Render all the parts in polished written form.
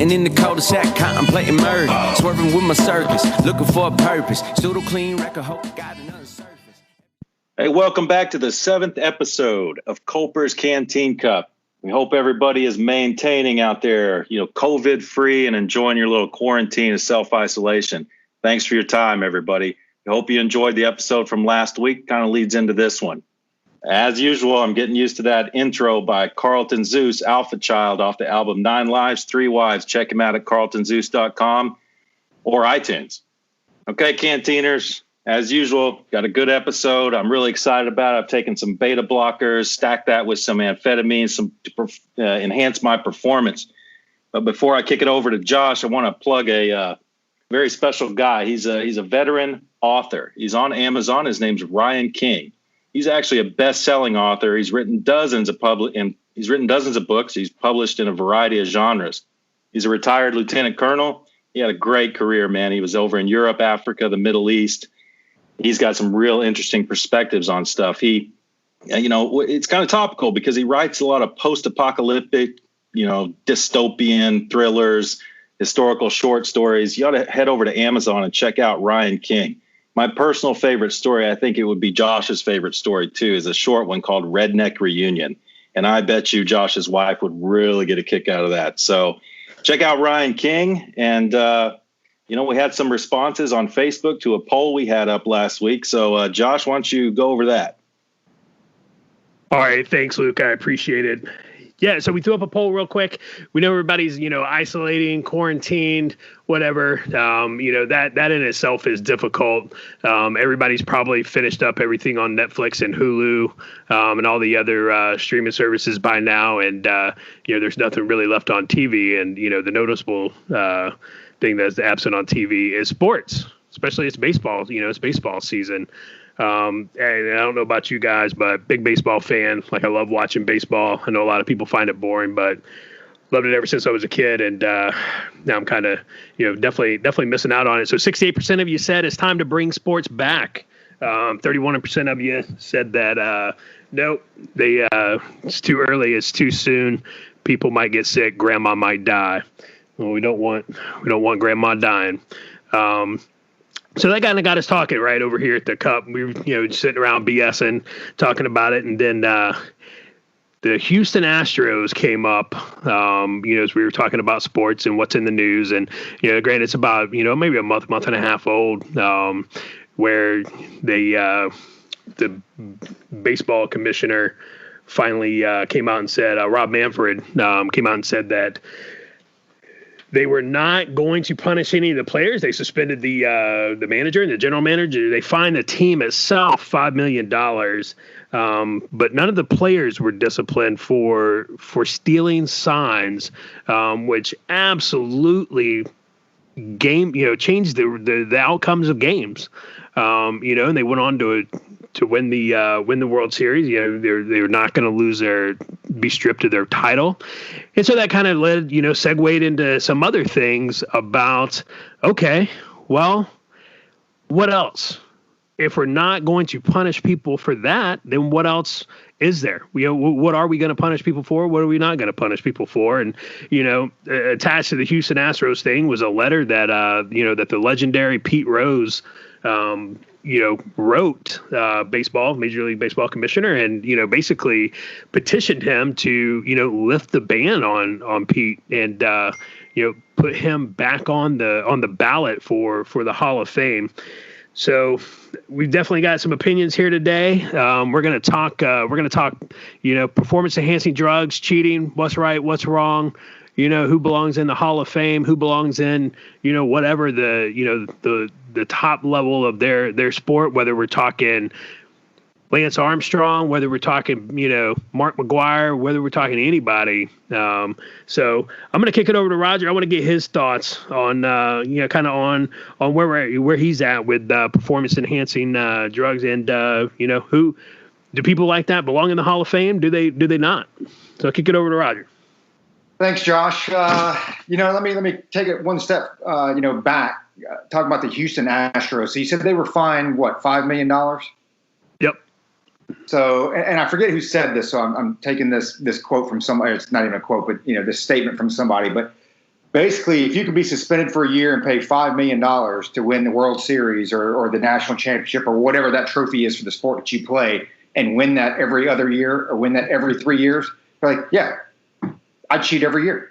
And in the cul-de-sac, contemplating murder. Swerving with my circus, looking for a purpose. Pseudo clean record, hope got another surface. Hey, welcome back to the 7th episode of Culper's Canteen Cup. We hope everybody is maintaining out there, COVID-free and enjoying your little quarantine of self-isolation. Thanks for your time, everybody. I hope you enjoyed the episode from last week. Kind of leads into this one. As usual, I'm getting used to that intro by Carlton Zeus, Alpha Child, off the album 9 Lives, 3 Wives. Check him out at carltonzeus.com or iTunes. Okay, Canteeners, as usual, got a good episode. I'm really excited about it. I've taken some beta blockers, stacked that with some amphetamines, to enhance my performance. But before I kick it over to Josh, I want to plug a very special guy. He's a veteran author. He's on Amazon. His name's Ryan King. He's actually a best-selling author. He's written dozens of books. He's published in a variety of genres. He's a retired lieutenant colonel. He had a great career, man. He was over in Europe, Africa, the Middle East. He's got some real interesting perspectives on stuff. It's kind of topical because he writes a lot of post-apocalyptic, dystopian thrillers, historical short stories. You ought to head over to Amazon and check out Ryan King. My personal favorite story, I think it would be Josh's favorite story too, is a short one called Redneck Reunion. And I bet you Josh's wife would really get a kick out of that. So check out Ryan King. And, we had some responses on Facebook to a poll we had up last week. So, Josh, why don't you go over that? All right. Thanks, Luke. I appreciate it. Yeah, so we threw up a poll real quick. We know everybody's, isolating, quarantined, whatever. That in itself is difficult. Everybody's probably finished up everything on Netflix and Hulu and all the other streaming services by now. And, there's nothing really left on TV. And, the noticeable thing that's absent on TV is sports, especially it's baseball. It's baseball season. And I don't know about you guys, but big baseball fan. Like, I love watching baseball. I know a lot of people find it boring, but loved it ever since I was a kid. And now I'm kind of, definitely missing out on it. So 68% of you said it's time to bring sports back. 31% of you said that nope, it's too early, it's too soon. People might get sick, grandma might die. Well, we don't want grandma dying. So that kind of got us talking right over here at the Cup. We were, sitting around BSing, talking about it. And then the Houston Astros came up, as we were talking about sports and what's in the news. And, granted, it's about, maybe a month and a half old, where the baseball commissioner finally came out and said, Rob Manfred came out and said that they were not going to punish any of the players. They suspended the manager and the general manager. They fined the team itself $5 million. But none of the players were disciplined for stealing signs, which absolutely changed the outcomes of games. And they went on to win the World Series. They're not going to be stripped of their title. And so that kind of led, segued into some other things about, okay, well, what else? If we're not going to punish people for that, then what else is there? What are we going to punish people for? What are we not going to punish people for? And, attached to the Houston Astros thing was a letter that, that the legendary Pete Rose, wrote Major League Baseball commissioner, and basically petitioned him to lift the ban on Pete and put him back on the ballot for the Hall of Fame. So we've definitely got some opinions here today. We're going to talk performance enhancing drugs, cheating, what's right, what's wrong. Who belongs in the Hall of Fame, who belongs in, whatever the top level of their sport, whether we're talking Lance Armstrong, whether we're talking, Mark McGwire, whether we're talking anybody. So I'm going to kick it over to Roger. I want to get his thoughts on, kind of on where he's at with performance enhancing drugs, and who do people like that belong in the Hall of Fame? Do they not? So I'll kick it over to Roger. Thanks, Josh. Let me take it one step, back. Talk about the Houston Astros. So you said they were fined, what, $5 million? Yep. So, and I forget who said this, so I'm taking this quote from somebody. It's not even a quote, but this statement from somebody. But Basically, if you could be suspended for a year and pay $5 million to win the World Series or the national championship or whatever that trophy is for the sport that you play, and win that every other year or win that every 3 years, you're like, yeah, I'd cheat every year,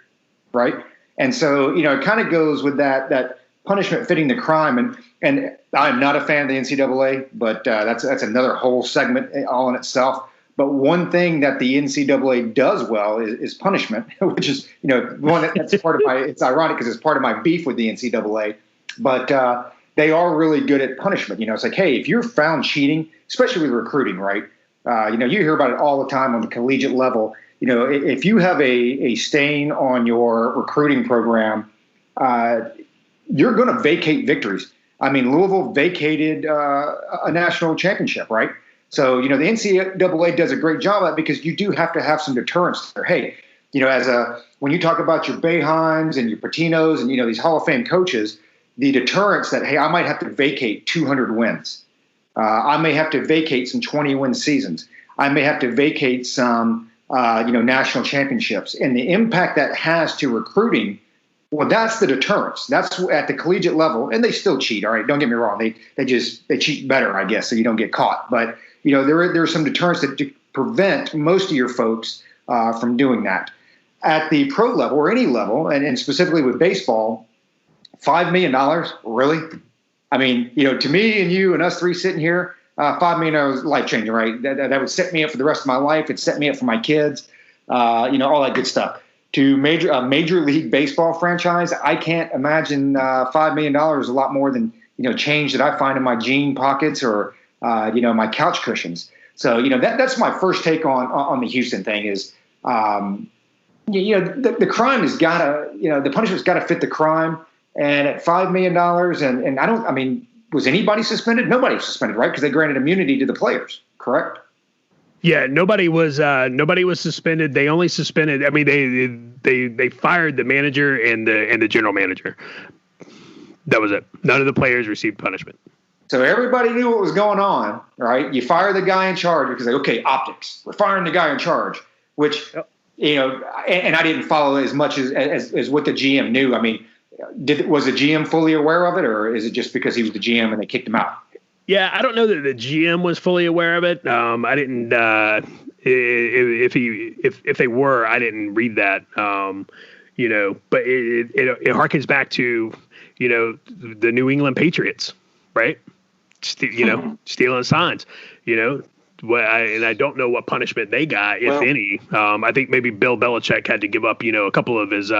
right? And so, it kind of goes with that punishment fitting the crime. And I'm not a fan of the NCAA, but that's another whole segment all in itself. But one thing that the NCAA does well is punishment, which is, that's part of it's ironic because it's part of my beef with the NCAA. But they are really good at punishment. It's like, hey, if you're found cheating, especially with recruiting, right? You hear about it all the time on the collegiate level. If you have a stain on your recruiting program, you're going to vacate victories. I mean, Louisville vacated a national championship, right? So, the NCAA does a great job of that because you do have to have some deterrence there. Hey, when you talk about your Boeheims and your Patinos and, these Hall of Fame coaches, the deterrence that, hey, I might have to vacate 200 wins. I may have to vacate some 20-win seasons. I may have to vacate some, national championships. And the impact that has to recruiting, well, that's the deterrence. That's at the collegiate level, and they still cheat. All right, don't get me wrong. They cheat better, I guess, so you don't get caught. But there's some deterrence to prevent most of your folks from doing that. At the pro level or any level, and specifically with baseball, $5 million, really? I mean, to me and you and us three sitting here, $5 million is life-changing, right? That would set me up for the rest of my life. It'd set me up for my kids, all that good stuff. To a major league baseball franchise, I can't imagine $5 million is a lot more than, change that I find in my jean pockets or, my couch cushions. So, that's my first take on the Houston thing is, the crime has got to, the punishment's got to fit the crime. And at $5 million, and was anybody suspended? Nobody was suspended, right? Because they granted immunity to the players, correct? Yeah, nobody was suspended. They only suspended. I mean, they fired the manager and the general manager. That was it. None of the players received punishment. So everybody knew what was going on, right? You fire the guy in charge because, okay, optics. We're firing the guy in charge, which, and I didn't follow as much as what the GM knew. I mean, was the GM fully aware of it, or is it just because he was the GM and they kicked him out? Yeah, I don't know that the GM was fully aware of it. I didn't. If they were, I didn't read that. But it harkens back to the New England Patriots, right? Stealing signs. And I don't know what punishment they got, if any. I think maybe Bill Belichick had to give up, a couple of his,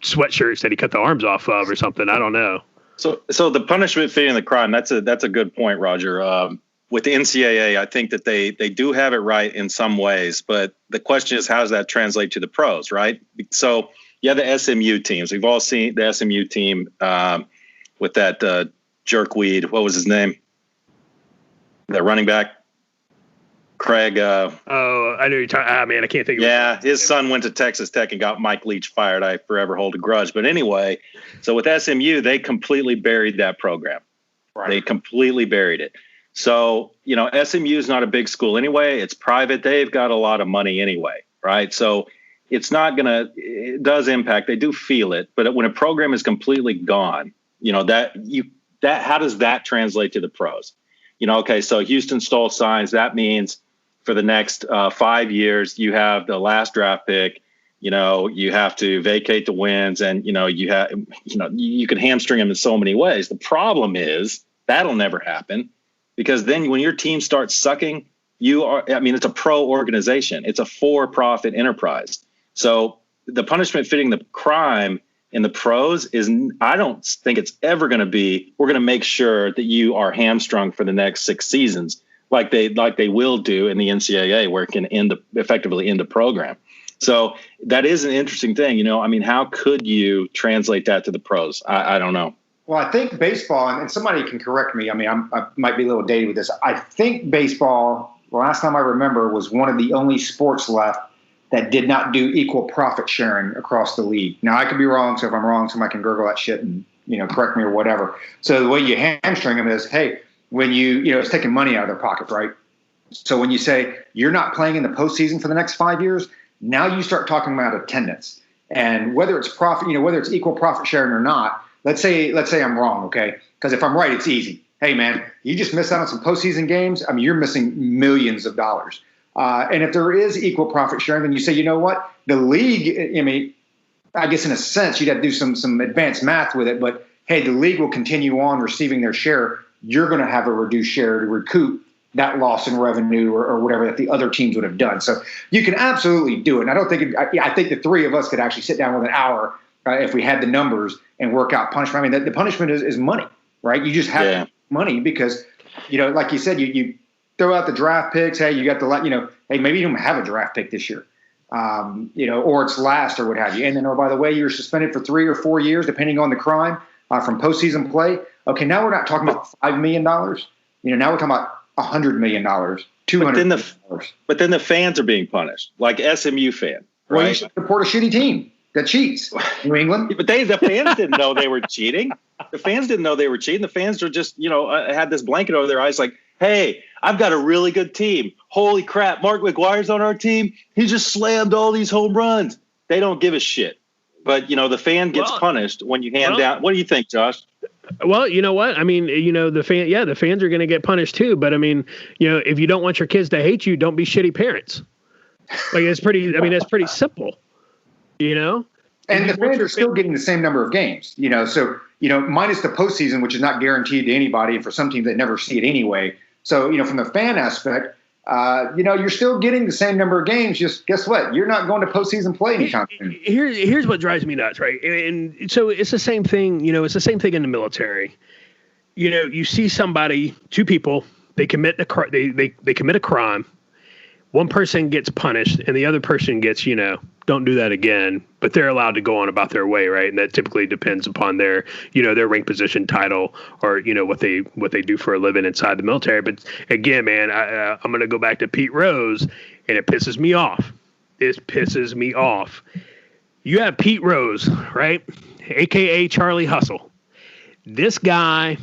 sweatshirts that he cut the arms off of or something. I don't know. So the punishment fitting the crime, that's a good point, Roger. With the NCAA, I think that they do have it right in some ways, but the question is, how does that translate to the pros, right? So you have the SMU teams. We've all seen the SMU team with that jerkweed. What was his name? That running back? Craig. I know you're talking. Man, I can't think of it. Yeah, his son went to Texas Tech and got Mike Leach fired. I forever hold a grudge. But anyway, so with SMU, they completely buried that program. Right. They completely buried it. So, SMU is not a big school anyway. It's private. They've got a lot of money anyway, right? So it's not going to – it does impact. They do feel it. But when a program is completely gone, how does that translate to the pros? Okay, so Houston stole signs. That means – for the next 5 years, you have the last draft pick. You have to vacate the wins, and you can hamstring them in so many ways. The problem is that'll never happen because then when your team starts sucking, it's a pro organization. It's a for-profit enterprise. So the punishment fitting the crime in the pros is, I don't think it's ever going to be, we're going to make sure that you are hamstrung for the next 6 seasons. Like they will do in the NCAA, where it can effectively end the program. So that is an interesting thing. How could you translate that to the pros? I don't know. Well, I think baseball, and somebody can correct me. I might be a little dated with this. I think baseball, the last time I remember, was one of the only sports left that did not do equal profit sharing across the league. Now, I could be wrong. So if I'm wrong, somebody can gurgle that shit and correct me or whatever. So the way you hamstring them is, hey, when it's taking money out of their pocket, right? So when you say you're not playing in the postseason for the next 5 years, now you start talking about attendance. And whether it's profit, whether it's equal profit sharing or not, let's say I'm wrong, okay? Because if I'm right, it's easy. Hey, man, you just missed out on some postseason games. I mean, you're missing millions of dollars. And if there is equal profit sharing, then you say, you know what? The league, I mean, I guess in a sense, you'd have to do some advanced math with it. But, hey, the league will continue on receiving their share. You're going to have a reduced share to recoup that loss in revenue or whatever that the other teams would have done. So you can absolutely do it. And I don't think I think the three of us could actually sit down with an hour if we had the numbers and work out punishment. I mean, the punishment is money, right? You just have money because, like you said, you throw out the draft picks. Hey, you got hey, maybe you don't have a draft pick this year, or it's last or what have you. And then, oh, by the way, you're suspended for 3 or 4 years, depending on the crime, from postseason play. Okay, now we're not talking about $5 million. Now we're talking about $100 million, $200 million. But then the fans are being punished, like SMU fan, right? Well, you should support a shitty team that cheats. New England. But the fans didn't know they were cheating. The fans didn't know they were cheating. The fans are just, had this blanket over their eyes like, hey, I've got a really good team. Holy crap, Mark McGwire's on our team. He just slammed all these home runs. They don't give a shit. But, the fan gets punished when you hand down. What do you think, Josh? Well, you know what? I mean, the fans are going to get punished too. But I mean, if you don't want your kids to hate you, don't be shitty parents. Like it's pretty. I mean, that's pretty simple. And the fans are still getting the same number of games. So minus the postseason, which is not guaranteed to anybody, and for some teams they never see it anyway. So from the fan aspect, you're still getting the same number of games. Just guess what? You're not going to postseason play anytime soon. Here's what drives me nuts, right? And so it's the same thing. It's the same thing in the military. You see somebody, two people, they commit they commit a crime. One person gets punished, and the other person gets, don't do that again. But they're allowed to go on about their way, right? And that typically depends upon their, their rank, position, title, or what they do for a living inside the military. But again, man, I'm going to go back to Pete Rose, and it pisses me off. This pisses me off. You have Pete Rose, right? AKA Charlie Hustle. This guy,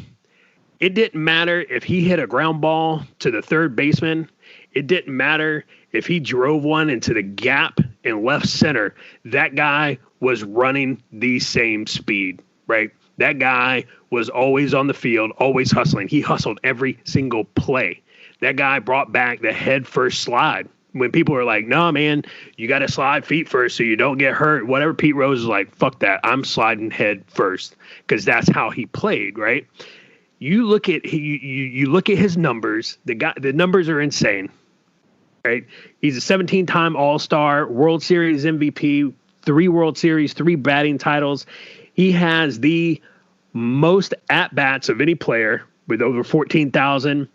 it didn't matter if he hit a ground ball to the third baseman. It didn't matter if he drove one into the gap in left center. That guy was running the same speed, right? That guy was always on the field, always hustling. He hustled every single play. That guy brought back the head first slide. When people were like, no, man, you got to slide feet first so you don't get hurt. Whatever, Pete Rose is like, fuck that. I'm sliding head first because that's how he played, right? You look at you look at his numbers. The numbers are insane. Right, he's a 17-time All-Star, World Series MVP, 3 World Series, 3 batting titles. He has the most at-bats of any player with over 14,000,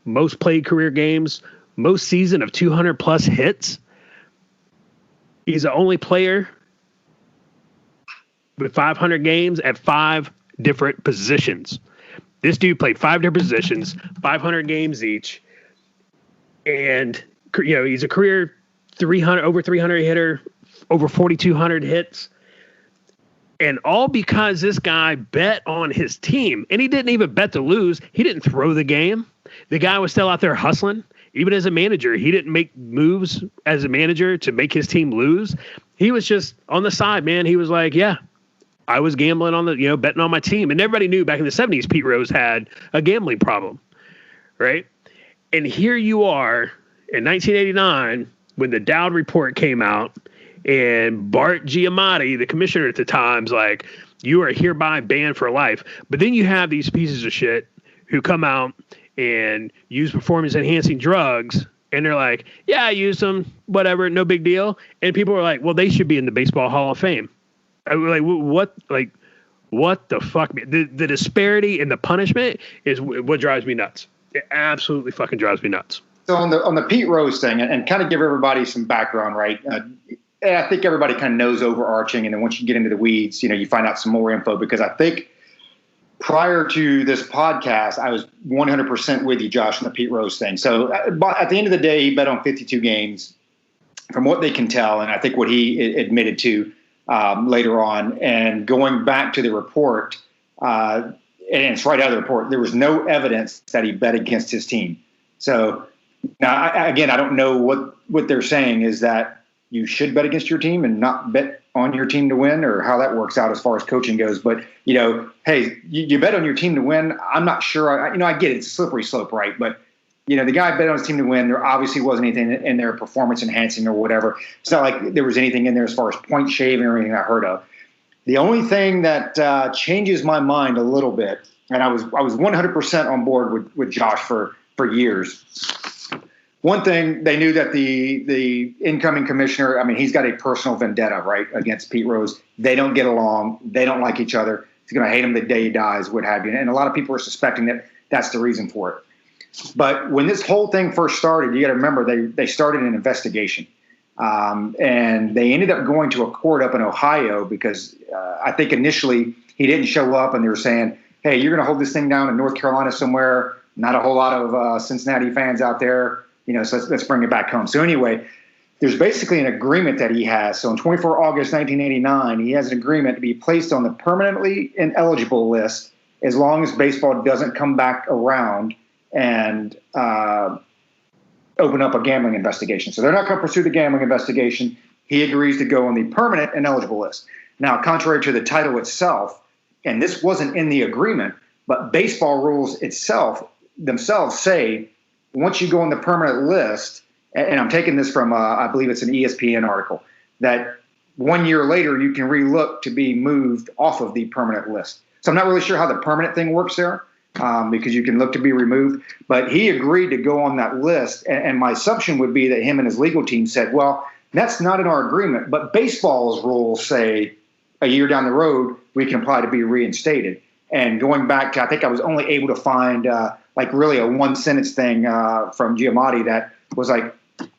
most played career games, most season of 200-plus hits. He's the only player with 500 games at 5 different positions. This dude played 5 different positions, 500 games each, and he's a career over 300 hitter, over 4,200 hits. And all because this guy bet on his team. And he didn't even bet to lose. He didn't throw the game. The guy was still out there hustling. Even as a manager, he didn't make moves as a manager to make his team lose. He was just on the side, man. He was like, yeah, I was gambling on betting on my team. And everybody knew back in the 70s, Pete Rose had a gambling problem, right? And here you are, in 1989, when the Dowd report came out, and Bart Giamatti, the commissioner at the time, is like, you are hereby banned for life. But then you have these pieces of shit who come out and use performance-enhancing drugs, and they're like, yeah, I used them, whatever, no big deal. And people are like, well, they should be in the Baseball Hall of Fame. What the fuck? The disparity in the punishment is what drives me nuts. It absolutely fucking drives me nuts. So on the Pete Rose thing, and kind of give everybody some background, right? I think everybody kind of knows overarching, and then once you get into the weeds, you find out some more info. Because I think prior to this podcast, I was 100% with you, Josh, on the Pete Rose thing. So at the end of the day, he bet on 52 games, from what they can tell, and I think what he admitted to later on. And going back to the report, and it's right out of the report, there was no evidence that he bet against his team. So now, I don't know what they're saying is that you should bet against your team and not bet on your team to win, or how that works out as far as coaching goes. But, hey, you bet on your team to win. I'm not sure. I get it. It's a slippery slope, right? But, the guy bet on his team to win. There obviously wasn't anything in there performance enhancing or whatever. It's not like there was anything in there as far as point shaving or anything I heard of. The only thing that changes my mind a little bit, and I was 100% on board with Josh for years. One thing, they knew that the incoming commissioner, he's got a personal vendetta, right, against Pete Rose. They don't get along. They don't like each other. He's going to hate him the day he dies, what have you. And a lot of people are suspecting that that's the reason for it. But when this whole thing first started, you got to remember they started an investigation. And they ended up going to a court up in Ohio because I think initially he didn't show up, and they were saying, hey, you're going to hold this thing down in North Carolina somewhere. Not a whole lot of Cincinnati fans out there. So let's bring it back home. So anyway, there's basically an agreement that he has. So on 24 August 1989, he has an agreement to be placed on the permanently ineligible list as long as baseball doesn't come back around and open up a gambling investigation. So they're not going to pursue the gambling investigation. He agrees to go on the permanent ineligible list. Now, contrary to the title itself, and this wasn't in the agreement, but baseball rules themselves say, once you go on the permanent list, and I'm taking this from, I believe it's an ESPN article, that 1 year later you can relook to be moved off of the permanent list. So I'm not really sure how the permanent thing works there, because you can look to be removed. But he agreed to go on that list, and my assumption would be that him and his legal team said, well, that's not in our agreement, but baseball's rules say a year down the road we can apply to be reinstated. And going back to, I think I was only able to find really a one-sentence thing from Giamatti that was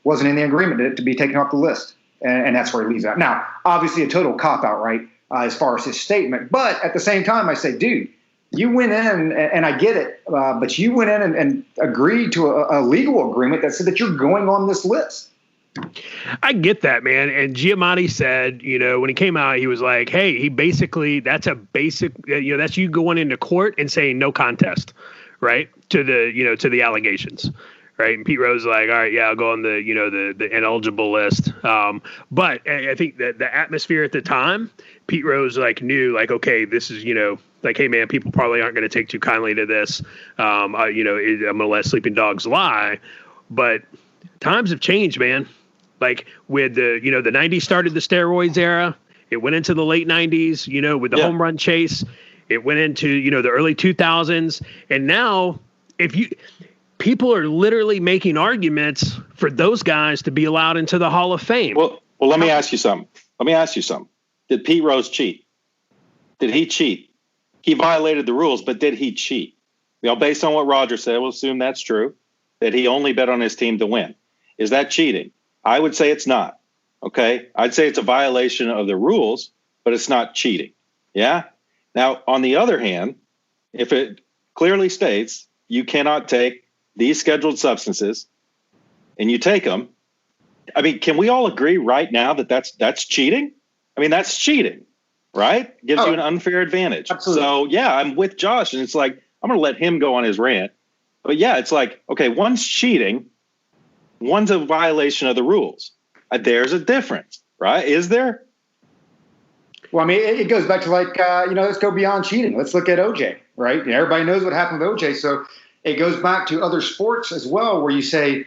wasn't in the agreement to be taken off the list. And that's where he leaves out. Now, obviously a total cop-out, right, as far as his statement. But at the same time, I say, dude, you went in, and I get it, but you went in and agreed to a legal agreement that said that you're going on this list. I get that, man. And Giamatti said, when he came out, he was like, hey, that's a basic, that's you going into court and saying no contest, right? To the allegations. Right. And Pete Rose is like, all right, yeah, I'll go on the ineligible list. But I think that the atmosphere at the time, Pete Rose knew okay, this is, hey man, people probably aren't going to take too kindly to this. I'm going to let sleeping dogs lie. But times have changed, man. With the 90s started the steroids era. It went into the late 90s, with the home run chase. It went into, the early 2000s. And now people are literally making arguments for those guys to be allowed into the Hall of Fame. Well, let me ask you something. Did Pete Rose cheat? Did he cheat? He violated the rules, but did he cheat? Based on what Roger said, we'll assume that's true, that he only bet on his team to win. Is that cheating? I would say it's not. Okay. I'd say it's a violation of the rules, but it's not cheating. Yeah. Now, on the other hand, if it clearly states you cannot take these scheduled substances and you take them, can we all agree right now that that's cheating? That's cheating, right? Gives you an unfair advantage. Absolutely. So yeah, I'm with Josh, and it's I'm going to let him go on his rant. But yeah, it's okay, one's cheating, one's a violation of the rules. There's a difference, right? Is there? Well, it goes back to let's go beyond cheating. Let's look at OJ, right? Everybody knows what happened with OJ. So it goes back to other sports as well, where you say,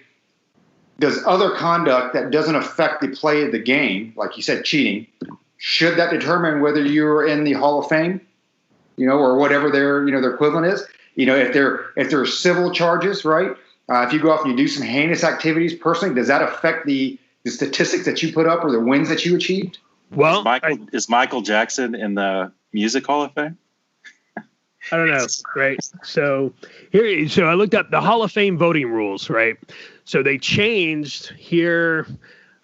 does other conduct that doesn't affect the play of the game, like you said, cheating, should that determine whether you're in the Hall of Fame, or whatever their equivalent is? If there are civil charges, right? If you go off and you do some heinous activities personally, does that affect the statistics that you put up or the wins that you achieved? Well, is Michael Jackson in the Music Hall of Fame? I don't know, right? So I looked up the Hall of Fame voting rules, right? So they changed here.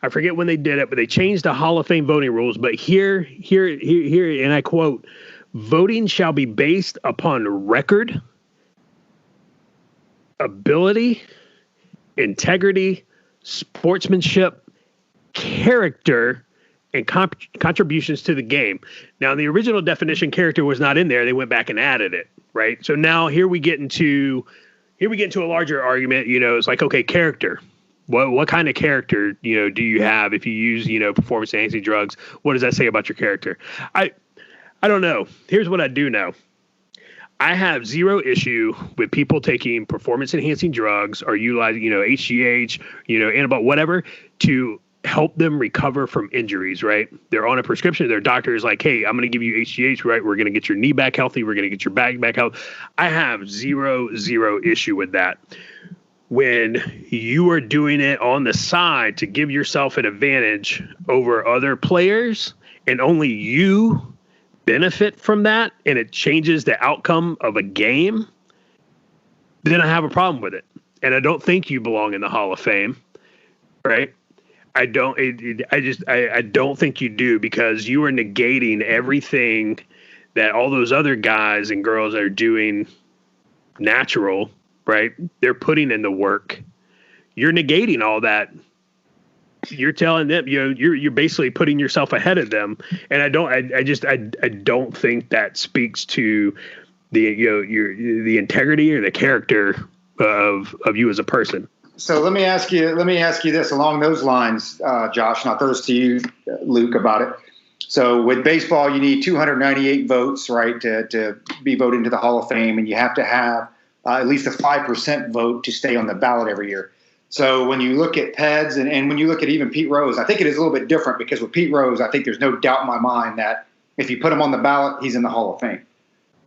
I forget when they did it, but they changed the Hall of Fame voting rules. But here, and I quote, voting shall be based upon record, ability, integrity, sportsmanship, character, and contributions to the game. Now, the original definition, character, was not in there. They went back and added it, right? So now here we get into a larger argument. It's okay, character. What kind of character, do you have if you use, performance enhancing drugs? What does that say about your character? I don't know. Here's what I do know. I have zero issue with people taking performance enhancing drugs or utilizing, HGH, antibiotic, whatever, to help them recover from injuries, right? They're on a prescription. Their doctor is like, hey, I'm going to give you HGH, right? We're going to get your knee back healthy. We're going to get your back healthy. I have zero issue with that. When you are doing it on the side to give yourself an advantage over other players and only you benefit from that and it changes the outcome of a game, then I have a problem with it. And I don't think you belong in the Hall of Fame, right? I don't think you do, because you are negating everything that all those other guys and girls are doing natural, right? They're putting in the work. You're negating all that. You're telling them, you're basically putting yourself ahead of them. And I don't think that speaks to the integrity or the character of you as a person. So let me ask you this along those lines, Josh, and I'll throw this to you, Luke, about it. So with baseball, you need 298 votes, right, to be voted into the Hall of Fame, and you have to have at least a 5% vote to stay on the ballot every year. So when you look at Peds and when you look at even Pete Rose, I think it is a little bit different, because with Pete Rose, I think there's no doubt in my mind that if you put him on the ballot, he's in the Hall of Fame.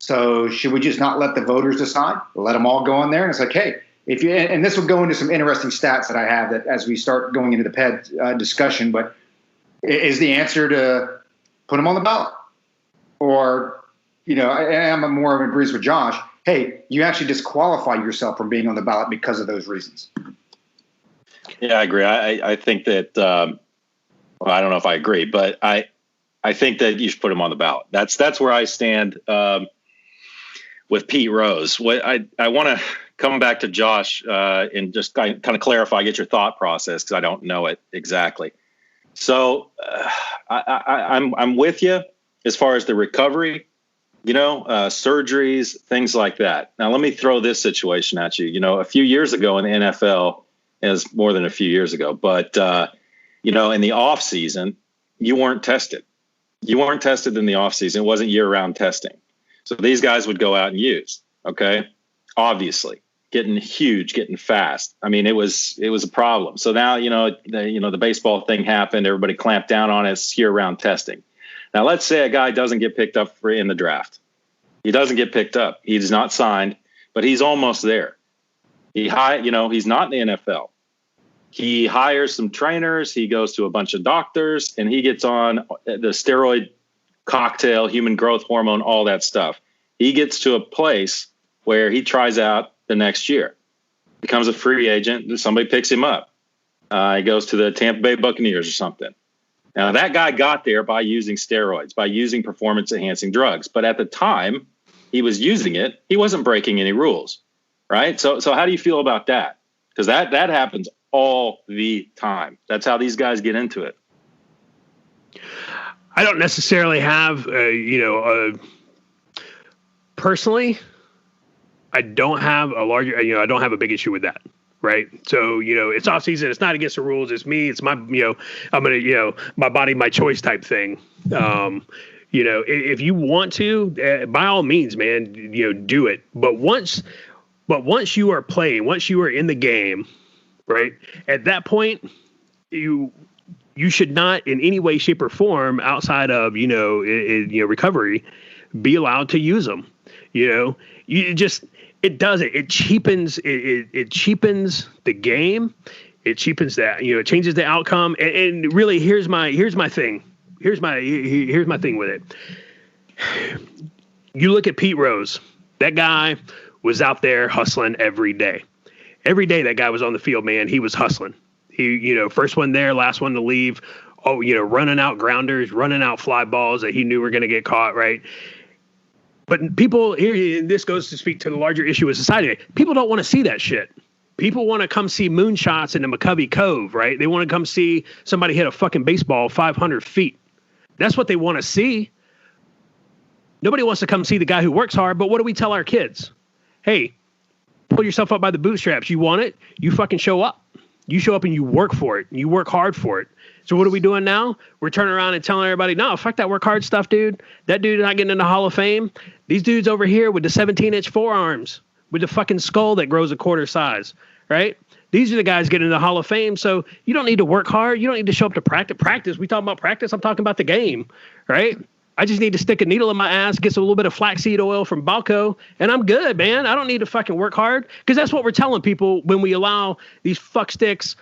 So should we just not let the voters decide? Let them all go in there, and it's like, hey, if you, and this will go into some interesting stats that I have that as we start going into the Ped discussion, but is the answer to put them on the ballot? Or, I'm more of an agrees with Josh. Hey, you actually disqualify yourself from being on the ballot because of those reasons. Yeah, I agree. I think that, well, I don't know if I agree, but I think that you should put him on the ballot. That's where I stand with Pete Rose. What I want to come back to Josh and just kind of clarify, get your thought process, because I don't know it exactly. So I'm with you as far as the recovery, surgeries, things like that. Now, let me throw this situation at you. A few years ago in the NFL, is more than a few years ago, but in the off season, you weren't tested. You weren't tested in the off season. It wasn't year-round testing. So these guys would go out and use. Okay, obviously, getting huge, getting fast. I mean, it was a problem. So now the baseball thing happened. Everybody clamped down on it. It's year-round testing. Now, let's say a guy doesn't get picked up in the draft. He doesn't get picked up. He's not signed, but he's almost there. He's not in the NFL. He hires some trainers. He goes to a bunch of doctors, and he gets on the steroid cocktail, human growth hormone, all that stuff. He gets to a place where he tries out the next year, becomes a free agent. Somebody picks him up. He goes to the Tampa Bay Buccaneers or something. Now, that guy got there by using steroids, by using performance-enhancing drugs. But at the time he was using it, he wasn't breaking any rules, right? So how do you feel about that? Because that happens all the time. That's how these guys get into it. I don't necessarily have, personally, I don't have I don't have a big issue with that. Right. So, it's off season. It's not against the rules. It's me. It's my, I'm going to, my body, my choice type thing. If you want to, by all means, man, do it. But once you are playing, once you are in the game, right, at that point, you should not in any way, shape, or form outside of, recovery, be allowed to use them. It does it. It cheapens it cheapens the game. It cheapens that, it changes the outcome. And really, here's my thing. Here's my thing with it. You look at Pete Rose. That guy was out there hustling every day. Every day that guy was on the field, man, he was hustling. He, first one there, last one to leave. Oh, running out grounders, running out fly balls that he knew were going to get caught, right? But people here, this goes to speak to the larger issue of society. People don't want to see that shit. People want to come see moonshots in the McCovey Cove, right? They want to come see somebody hit a fucking baseball 500 feet. That's what they want to see. Nobody wants to come see the guy who works hard, but what do we tell our kids? Hey, pull yourself up by the bootstraps. You want it? You fucking show up. You show up and you work for it. You work hard for it. So what are we doing now? We're turning around and telling everybody, no, fuck that work hard stuff, dude. That dude is not getting in the Hall of Fame. These dudes over here with the 17-inch forearms, with the fucking skull that grows a quarter size, right? These are the guys getting in the Hall of Fame. So you don't need to work hard. You don't need to show up to practice. We talking about practice. I'm talking about the game, right? I just need to stick a needle in my ass, get a little bit of flaxseed oil from Balco, and I'm good, man. I don't need to fucking work hard, because that's what we're telling people when we allow these fucksticks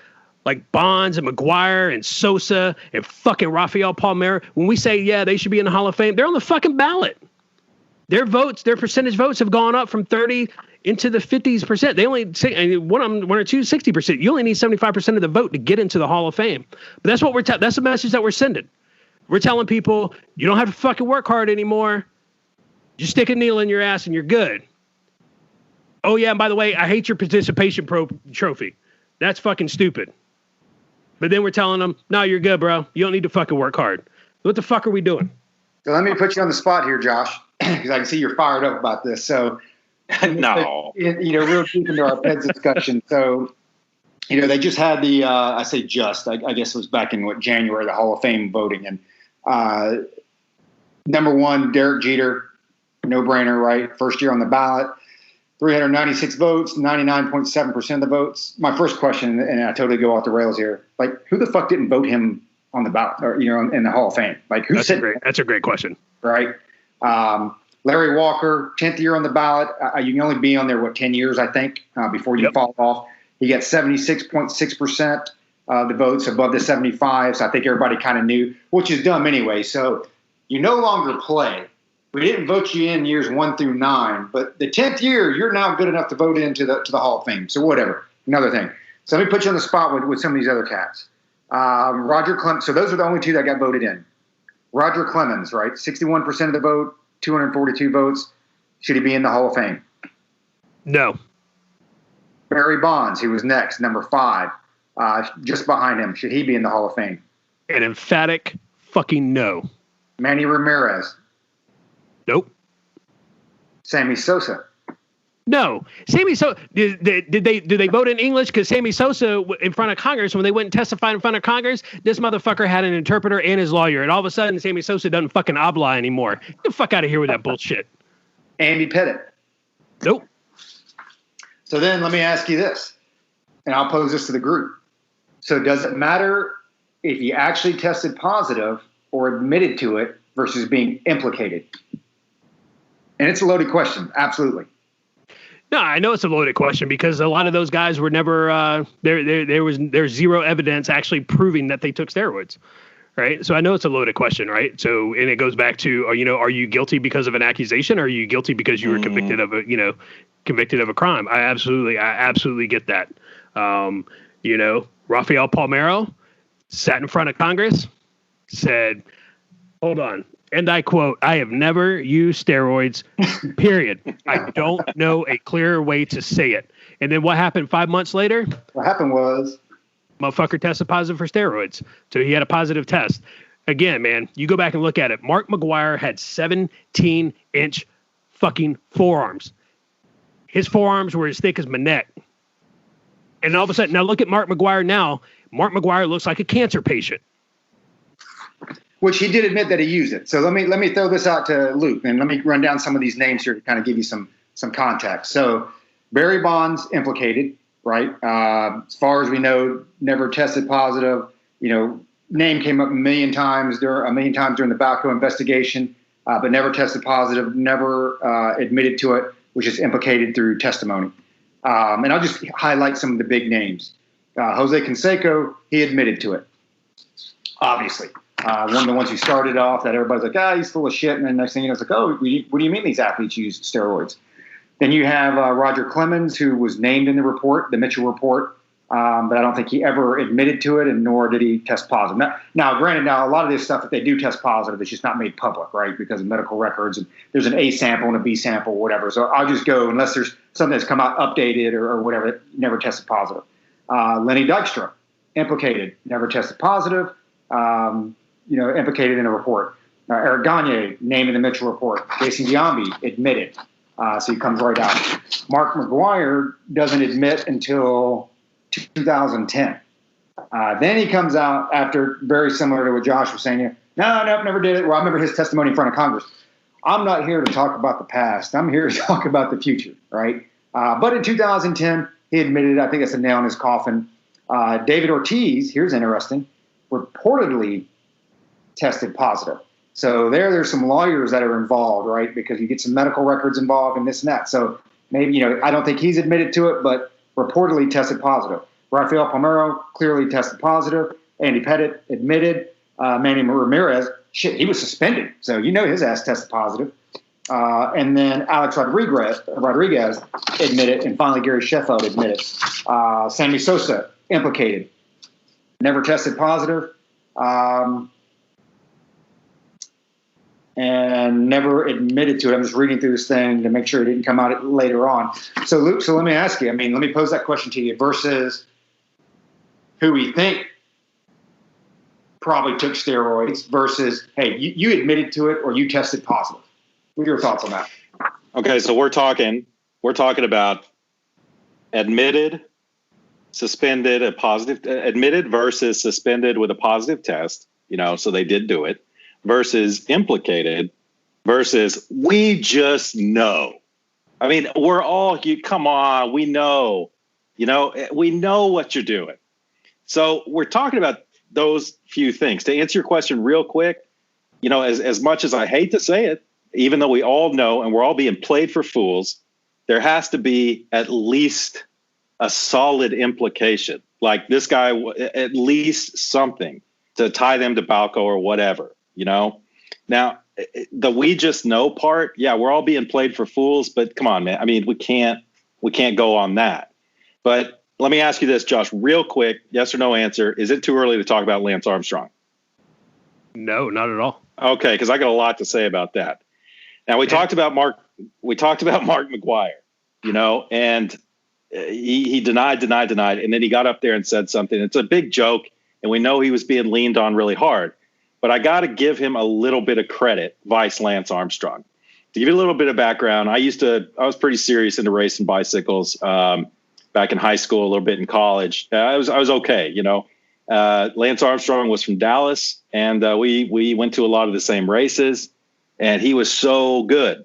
like Bonds and McGuire and Sosa and fucking Rafael Palmeiro. When we say, yeah, they should be in the Hall of Fame, they're on the fucking ballot. Their votes, their percentage votes have gone up from 30 into the 50%. They only say one or two, 60%. You only need 75% of the vote to get into the Hall of Fame. But that's what that's the message that we're sending. We're telling people, you don't have to fucking work hard anymore. Just stick a needle in your ass and you're good. Oh, yeah, and by the way, I hate your participation trophy. That's fucking stupid. But then we're telling them, no, you're good, bro. You don't need to fucking work hard. What the fuck are we doing? So let me put you on the spot here, Josh, because I can see you're fired up about this. So, No. Real deep into our Peds discussion. So, they just had the, I guess it was back in January, the Hall of Fame voting. And number one, Derek Jeter, no brainer, right? First year on the ballot, 396 votes, 99.7% of the votes. My first question, and I totally go off the rails here, like, who the fuck didn't vote him on the ballot, or, in the Hall of Fame? Like, who's That's a great question. Right. Larry Walker, 10th year on the ballot. You can only be on there, 10 years, I think, before you fall off. He got 76.6% of the votes, above the 75. So I think everybody kind of knew, which is dumb anyway. So you no longer play. We didn't vote you in years 1 through 9, but the 10th year, you're now good enough to vote into the Hall of Fame. So whatever, another thing. So let me put you on the spot with some of these other cats. Roger Clemens. So those are the only two that got voted in. Roger Clemens, right? 61% of the vote, 242 votes. Should he be in the Hall of Fame? No. Barry Bonds, he was next, number 5, just behind him. Should he be in the Hall of Fame? An emphatic fucking no. Manny Ramirez. Nope. Sammy Sosa. No. Sammy Sosa, did they vote in English? Because Sammy Sosa, in front of Congress, when they went and testified in front of Congress, this motherfucker had an interpreter and his lawyer. And all of a sudden, Sammy Sosa doesn't fucking obla anymore. Get the fuck out of here with that bullshit. Andy Pettitte. Nope. So then let me ask you this, and I'll pose this to the group. So does it matter if you actually tested positive or admitted to it versus being implicated? And it's a loaded question. Absolutely. No, I know it's a loaded question because a lot of those guys were never there's zero evidence actually proving that they took steroids. Right. So I know it's a loaded question. Right. So and it goes back to, are you guilty because of an accusation, or are you guilty because you were convicted of a crime? I absolutely get that. Rafael Palmeiro sat in front of Congress, said, hold on. And I quote, I have never used steroids, period. I don't know a clearer way to say it. And then what happened 5 months later? What happened was, motherfucker tested positive for steroids. So he had a positive test. Again, man, you go back and look at it. Mark McGuire had 17-inch fucking forearms. His forearms were as thick as my neck. And all of a sudden, now look at Mark McGuire now. Mark McGuire looks like a cancer patient. Which he did admit that he used it. So let me throw this out to Luke, and let me run down some of these names here to kind of give you some context. So Barry Bonds implicated, right? As far as we know, never tested positive. Name came up a million times during the Balco investigation, but never tested positive, never admitted to it, which is implicated through testimony. And I'll just highlight some of the big names. Jose Canseco, he admitted to it, obviously. One of the ones who started off that everybody's like, he's full of shit. And then next thing you know, it's like, what do you mean these athletes use steroids? Then you have Roger Clemens, who was named in the report, the Mitchell report, but I don't think he ever admitted to it, and nor did he test positive. Now, granted, a lot of this stuff, if they do test positive, it's just not made public, right, because of medical records, and there's an A sample and a B sample, whatever. So I'll just go, unless there's something that's come out updated or whatever, never tested positive. Lenny Dykstra, implicated, never tested positive. Implicated in a report. Eric Gagne, named in the Mitchell report. Jason Giambi, admitted. So he comes right out. Mark McGuire doesn't admit until 2010. Then he comes out after, very similar to what Josh was saying here. No, never did it. Well, I remember his testimony in front of Congress. I'm not here to talk about the past. I'm here to talk about the future, right? But in 2010, he admitted, I think that's a nail in his coffin. David Ortiz, here's interesting, reportedly tested positive. So there's some lawyers that are involved, right? Because you get some medical records involved and this and that. So maybe, I don't think he's admitted to it, but reportedly tested positive. Rafael Palmeiro clearly tested positive. Andy Pettit admitted. Manny Ramirez, he was suspended. So his ass tested positive. And then Alex Rodriguez admitted, and finally Gary Sheffield admitted. Sammy Sosa, implicated. Never tested positive. And never admitted to it. I'm just reading through this thing to make sure it didn't come out later on. So, Luke, let me ask you. Let me pose that question to you versus who we think probably took steroids versus, hey, you admitted to it or you tested positive. What are your thoughts on that? Okay, so we're talking about admitted, suspended, admitted versus suspended with a positive test, so they did do it, versus implicated versus we just know. I mean, we're all, come on, we know, we know what you're doing. So we're talking about those few things. To answer your question real quick, as much as I hate to say it, even though we all know and we're all being played for fools, there has to be at least a solid implication. Like this guy, at least something to tie them to Balco or whatever, Now, the we just know part, yeah, we're all being played for fools, but come on, man. I mean, we can't go on that. But let me ask you this, Josh, real quick, yes or no answer. Is it too early to talk about Lance Armstrong? No, not at all. Okay, because I got a lot to say about that. Now we talked about Mark McGwire, and he denied, and then he got up there and said something. It's a big joke, and we know he was being leaned on really hard. But I got to give him a little bit of credit, Vice Lance Armstrong. To give you a little bit of background, I was pretty serious into racing bicycles back in high school, a little bit in college. I was okay, Lance Armstrong was from Dallas, and we went to a lot of the same races, and he was so good.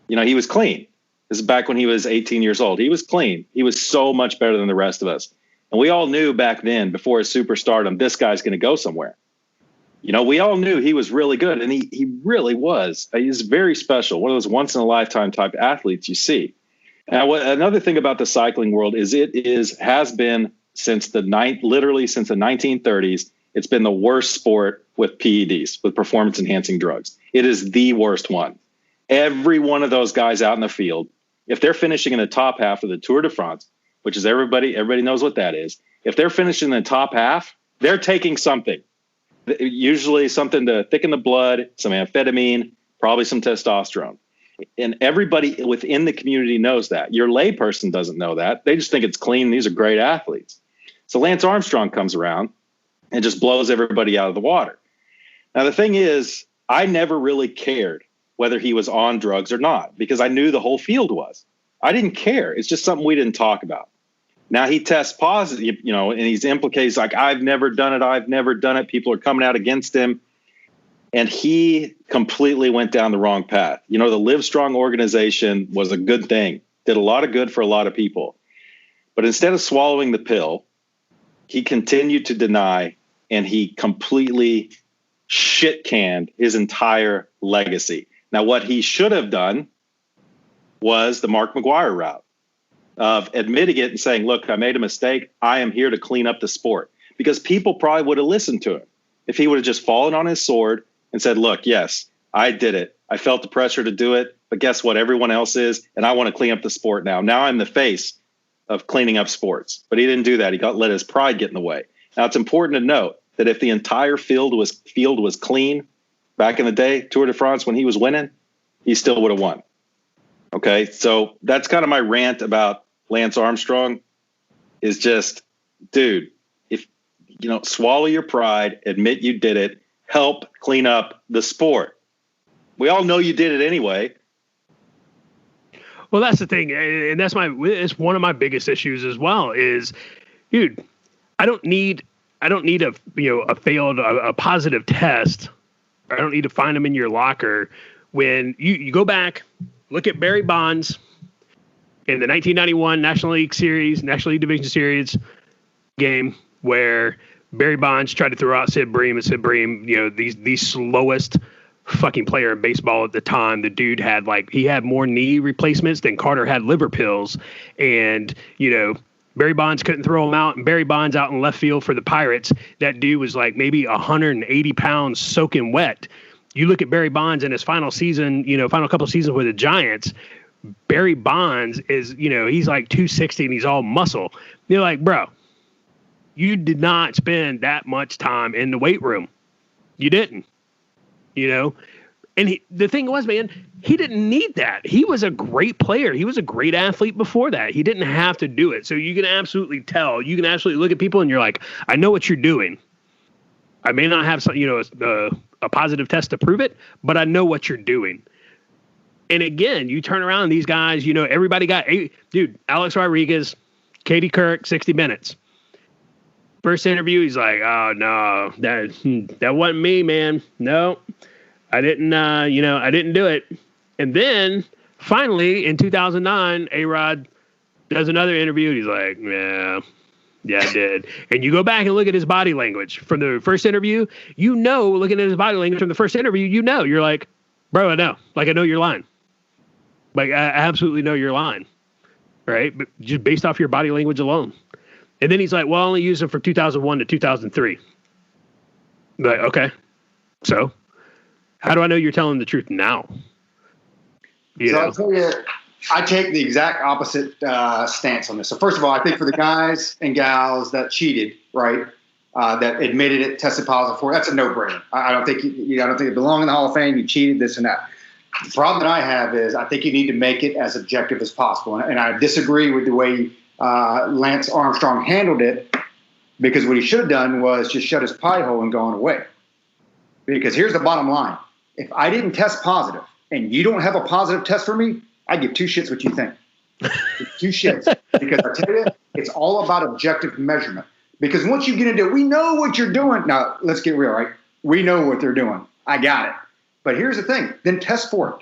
He was clean. This is back when he was 18 years old. He was clean. He was so much better than the rest of us. And we all knew back then, before his superstardom, this guy's going to go somewhere. We all knew he was really good, and he really was. He's very special, one of those once-in-a-lifetime type athletes you see. Now, another thing about the cycling world is has been since the 1930s, it's been the worst sport with PEDs, with performance-enhancing drugs. It is the worst one. Every one of those guys out in the field, if they're finishing in the top half of the Tour de France, which is everybody knows what that is, if they're finishing in the top half, they're taking something. Usually something to thicken the blood, some amphetamine, probably some testosterone. And everybody within the community knows that. Your layperson doesn't know that. They just think it's clean. These are great athletes. So Lance Armstrong comes around and just blows everybody out of the water. Now, the thing is, I never really cared whether he was on drugs or not because I knew the whole field was. I didn't care. It's just something we didn't talk about. Now he tests positive, and he's implicated. Like, I've never done it. People are coming out against him. And he completely went down the wrong path. The Livestrong organization was a good thing, did a lot of good for a lot of people. But instead of swallowing the pill, he continued to deny, and he completely shit-canned his entire legacy. Now, what he should have done was the Mark McGwire route of admitting it and saying, look, I made a mistake. I am here to clean up the sport. Because people probably would have listened to him if he would have just fallen on his sword and said, look, yes, I did it. I felt the pressure to do it. But guess what? Everyone else is. And I want to clean up the sport now. Now I'm the face of cleaning up sports. But he didn't do that. He let his pride get in the way. Now, it's important to note that if the entire field was clean back in the day, Tour de France, when he was winning, he still would have won. Okay, so that's kind of my rant about Lance Armstrong is just, dude, if, swallow your pride, admit you did it, help clean up the sport. We all know you did it anyway. Well, that's the thing, and it's one of my biggest issues as well is dude, I don't need a positive test. I don't need to find them in your locker. When you go back, look at Barry Bonds in the 1991 National League Division Series game where Barry Bonds tried to throw out Sid Bream, and Sid Bream, the slowest fucking player in baseball at the time. The dude had more knee replacements than Carter had liver pills. And, Barry Bonds couldn't throw him out, and Barry Bonds out in left field for the Pirates. That dude was like maybe 180 pounds soaking wet. You look at Barry Bonds in his final season, final couple of seasons with the Giants. Barry Bonds is, he's like 260 and he's all muscle. You're like, bro, you did not spend that much time in the weight room. You didn't, And the thing was, man, he didn't need that. He was a great player. He was a great athlete before that. He didn't have to do it. So you can absolutely tell. You can absolutely look at people and you're like, I know what you're doing. I may not have some, a positive test to prove it, but I know what you're doing. And again, you turn around and these guys, everybody got Alex Rodriguez, Katie Couric, 60 Minutes. First interview, he's like, oh no, that wasn't me, man. No, I didn't, I didn't do it. And then finally in 2009, A-Rod does another interview. And he's like, yeah, I did. And you go back and look at his body language from the first interview, looking at his body language from the first interview, you're like, bro, I know. Like, I know you're lying. Like, I absolutely know you're lying. Right? But just based off your body language alone. And then he's like, well, I only used them from 2001 to 2003. Like, okay. So how do I know you're telling the truth now? I'll tell you, I take the exact opposite stance on this. So first of all, I think for the guys and gals that cheated, right, that admitted it, tested positive for, that's a no-brainer. I don't think I don't think it belongs in the Hall of Fame. You cheated, this and that. The problem that I have is I think you need to make it as objective as possible, and I disagree with the way Lance Armstrong handled it, because what he should have done was just shut his pie hole and gone away. Because here's the bottom line: if I didn't test positive and you don't have a positive test for me, I give two shits what you think. Two shits. Because I tell you, it's all about objective measurement. Because once you get into it, we know what you're doing. Now, let's get real, right? We know what they're doing. I got it. But here's the thing. Then test for it.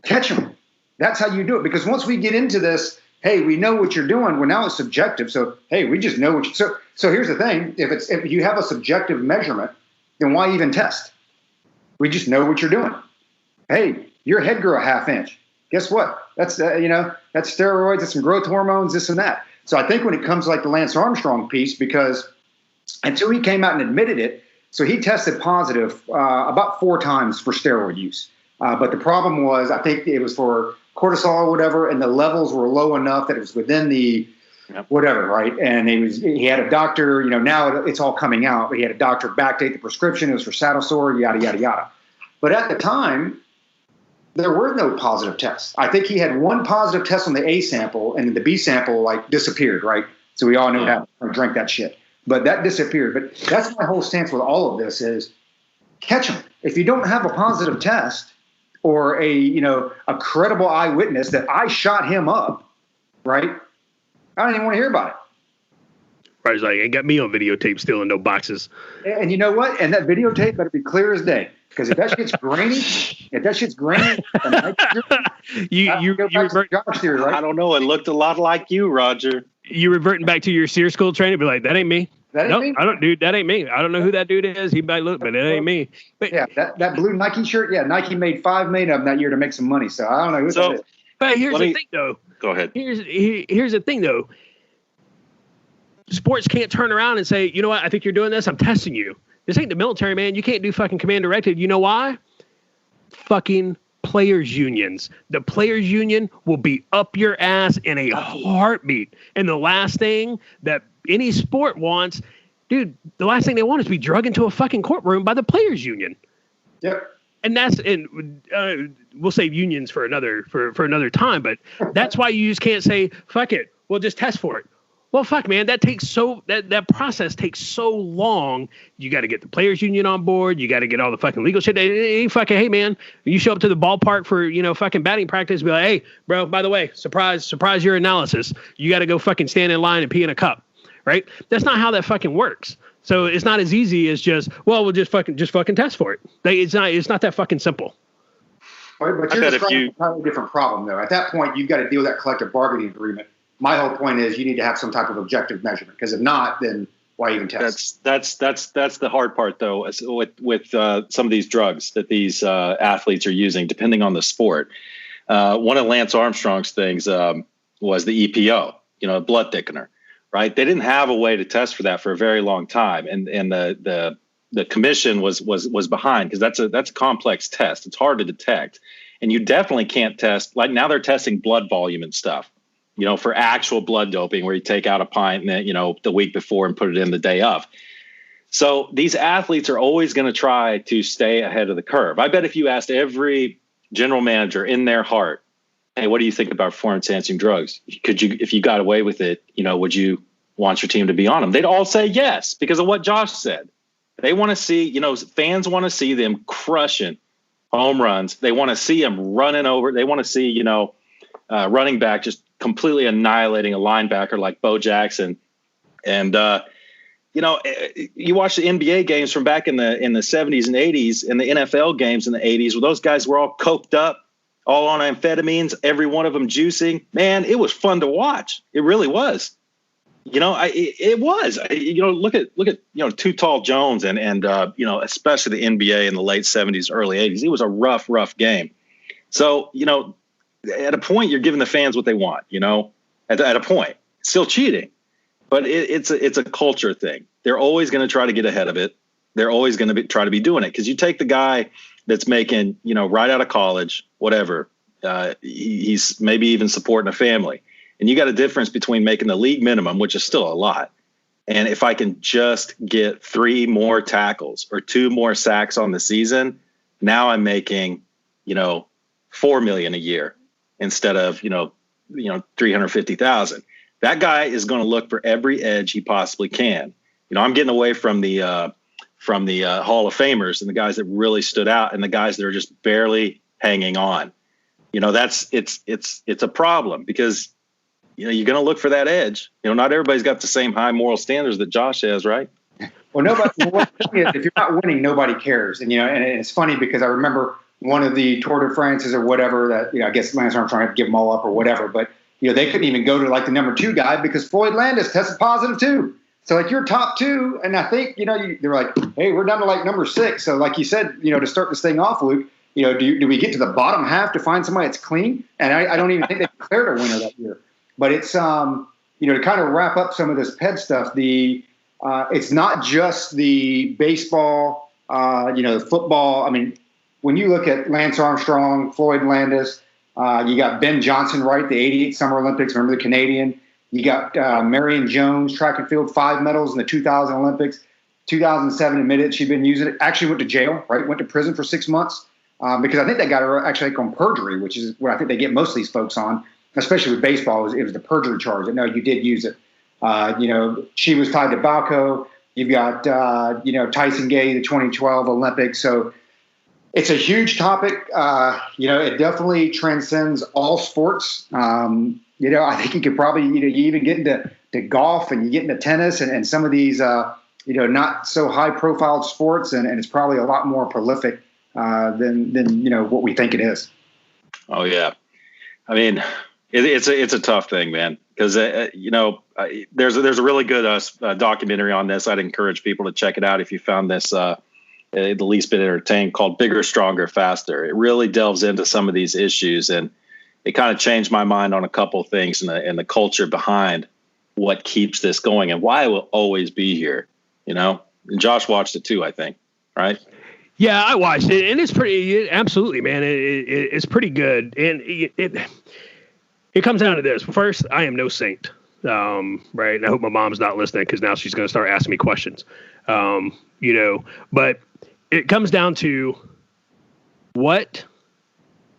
Catch them. That's how you do it. Because once we get into this, hey, we know what you're doing. Well, now it's subjective. So, hey, we just know what you So here's the thing. If you have a subjective measurement, then why even test? We just know what you're doing. Hey, your head grew a half inch. Guess what? That's that's steroids, that's some growth hormones, this and that. So I think when it comes to like the Lance Armstrong piece, because until he came out and admitted it, so he tested positive about 4 times for steroid use. But the problem was, I think it was for cortisol or whatever, and the levels were low enough that it was within the whatever, right? And he had a doctor, now it's all coming out, but he had a doctor backdate the prescription. It was for saddle sore, yada, yada, yada. But at the time, there were no positive tests. I think he had one positive test on the A sample, and the B sample disappeared, right? So we all knew how to drink that shit. But that disappeared. But that's my whole stance with all of this is catch them. If you don't have a positive test or a credible eyewitness that I shot him up, right? I don't even want to hear about it. Right, it's like, ain't got me on videotape stealing no boxes. And you know what? And that videotape better be clear as day. Because if that shit's grainy, you revert, Josh theory, right? I don't know. It looked a lot like you, Roger. You reverting back to your SEER school training, be like, that ain't me. That ain't me. I don't, dude. That ain't me. I don't know who that dude is. He might look, but it ain't me. But yeah, that blue Nike shirt. Yeah, Nike made $5 million of them that year to make some money. So I don't know who that is. But here's the thing, though. Go ahead. Here's the thing, though. Sports can't turn around and say, you know what? I think you're doing this. I'm testing you. This ain't the military, man. You can't do fucking command directed. You know why? Fucking players unions. The players union will be up your ass in a heartbeat. And the last thing that any sport wants, dude, the last thing they want is to be drugged into a fucking courtroom by the players union. Yep. And we'll save unions for another time, but that's why you just can't say, fuck it, we'll just test for it. Well, fuck, man, that process takes so long. You got to get the players union on board. You got to get all the fucking legal shit. Hey, man, you show up to the ballpark for, fucking batting practice. Be like, hey, bro, by the way, surprise your analysis. You got to go fucking stand in line and pee in a cup. right? That's not how that fucking works. So it's not as easy as just, well, we'll just fucking test for it. Like, it's not that fucking simple. But you're describing a entirely different problem, though. At that point, you've got to deal with that collective bargaining agreement. My whole point is you need to have some type of objective measurement, because if not, then why even test? That's the hard part, though, with some of these drugs that these athletes are using, depending on the sport. One of Lance Armstrong's things was the EPO, blood thickener, right? They didn't have a way to test for that for a very long time, and the commission was behind, because that's a complex test. It's hard to detect, and you definitely can't test. Like now, they're testing blood volume and stuff, for actual blood doping, where you take out a pint and then, the week before and put it in the day of. So these athletes are always going to try to stay ahead of the curve. I bet if you asked every general manager in their heart, hey, what do you think about performance-enhancing drugs? If you got away with it, would you want your team to be on them? They'd all say yes, because of what Josh said. They want to see, fans want to see them crushing home runs. They want to see them running over. They want to see, running back just completely annihilating a linebacker like Bo Jackson. And, you watch the NBA games from back in the 70s and 80s, and the NFL games in the 80s, where those guys were all coked up, all on amphetamines, every one of them juicing. Man, it was fun to watch. It really was. It was. Look at Too Tall Jones and especially the NBA in the late 70s, early 80s. It was a rough game. So, at a point, you're giving the fans what they want, at a point. Still cheating. But it's a culture thing. They're always going to try to get ahead of it. They're always going to try to be doing it. Because you take the guy that's making, right out of college, whatever, he's maybe even supporting a family. And you got a difference between making the league minimum, which is still a lot, and if I can just get 3 more tackles or 2 more sacks on the season, now I'm making, $4 million a year instead of, $350,000. That guy is going to look for every edge he possibly can. I'm getting away from the Hall of Famers and the guys that really stood out and the guys that are just barely hanging on. It's a problem, because you're going to look for that edge. Not everybody's got the same high moral standards that Josh has, right? Well, if you're not winning, nobody cares. And it's funny, because I remember one of the Tour de France's or whatever that, I guess Lance Armstrong had to give them all up or whatever, but they couldn't even go to like the number 2 guy because Floyd Landis tested positive too. So like you're top 2, and I think they're like, hey, we're down to like number 6. So like you said, to start this thing off, Luke, do we get to the bottom half to find somebody that's clean? And I don't even think they declared a winner that year. But it's to kind of wrap up some of this PED stuff. It's not just the baseball, the football. I mean, when you look at Lance Armstrong, Floyd Landis, you got Ben Johnson, right? The '88 Summer Olympics. Remember the Canadian? You got Marion Jones, track and field, 5 medals in the 2000 Olympics. 2007 admitted she'd been using it. Actually went to jail, right? Went to prison for 6 months because I think they got her actually on perjury, which is what I think they get most of these folks on, especially with baseball. It was the perjury charge. That no, you did use it. She was tied to Balco. You've got Tyson Gay, the 2012 Olympics. So it's a huge topic. It definitely transcends all sports. I think you could probably, you even get into golf, and you get into tennis and some of these, not so high profile sports. And it's probably a lot more prolific than what we think it is. Oh, yeah. I mean, it's a tough thing, man, because, there's a really good documentary on this. I'd encourage people to check it out if you found this the least bit entertaining, called Bigger, Stronger, Faster. It really delves into some of these issues, and it kind of changed my mind on a couple of things and the culture behind what keeps this going and why it will always be here, And Josh watched it too, I think, right? Yeah, I watched it, and it's absolutely, man. It's pretty good, and it comes down to this. First, I am no saint, right? And I hope my mom's not listening, because now she's going to start asking me questions, But it comes down to what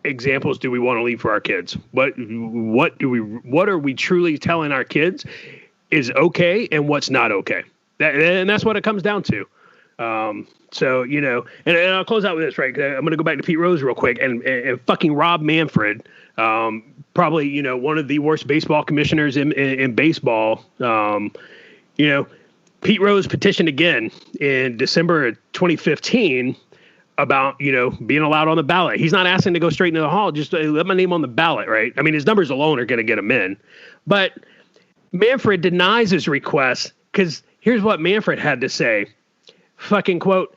examples do we want to leave for our kids? What are we truly telling our kids is okay and what's not okay? And that's what it comes down to. So, and I'll close out with this, right? I'm going to go back to Pete Rose real quick and fucking Rob Manfred, probably, one of the worst baseball commissioners in baseball, Pete Rose petitioned again in December of 2015 about, being allowed on the ballot. He's not asking to go straight into the hall. Just let my name on the ballot, right? I mean, his numbers alone are going to get him in. But Manfred denies his request because here's what Manfred had to say. Fucking quote,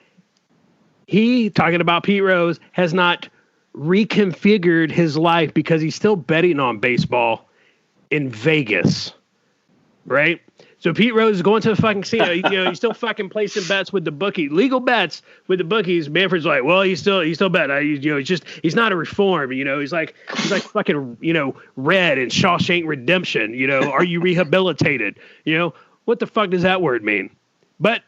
he, talking about Pete Rose, has not reconfigured his life because he's still betting on baseball in Vegas, right? So Pete Rose is going to the fucking casino. He's still fucking placing bets with the bookie, legal bets with the bookies. Manfred's like, well, he's still betting. He's not a reform. He's like fucking, Red and Shawshank Redemption. Are you rehabilitated? What the fuck does that word mean? But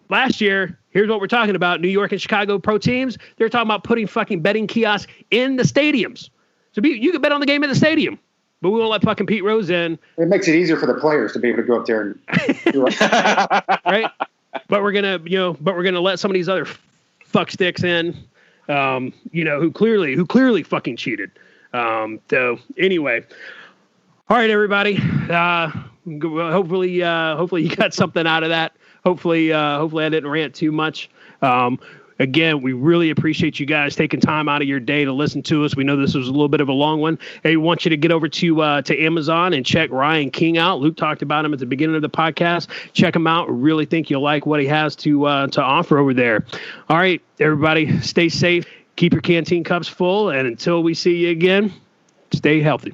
last year, here's what we're talking about. New York and Chicago pro teams, they're talking about putting fucking betting kiosks in the stadiums. So you can bet on the game in the stadium. But we won't let fucking Pete Rose in. It makes it easier for the players to be able to go up there and do it. Right? But we're gonna let some of these other fucksticks in, who clearly fucking cheated. So anyway, all right, everybody. Hopefully you got something out of that. Hopefully I didn't rant too much. Again, we really appreciate you guys taking time out of your day to listen to us. We know this was a little bit of a long one. Hey, we want you to get over to Amazon and check Ryan King out. Luke talked about him at the beginning of the podcast. Check him out. Really think you'll like what he has to offer over there. All right, everybody, stay safe. Keep your canteen cups full. And until we see you again, stay healthy.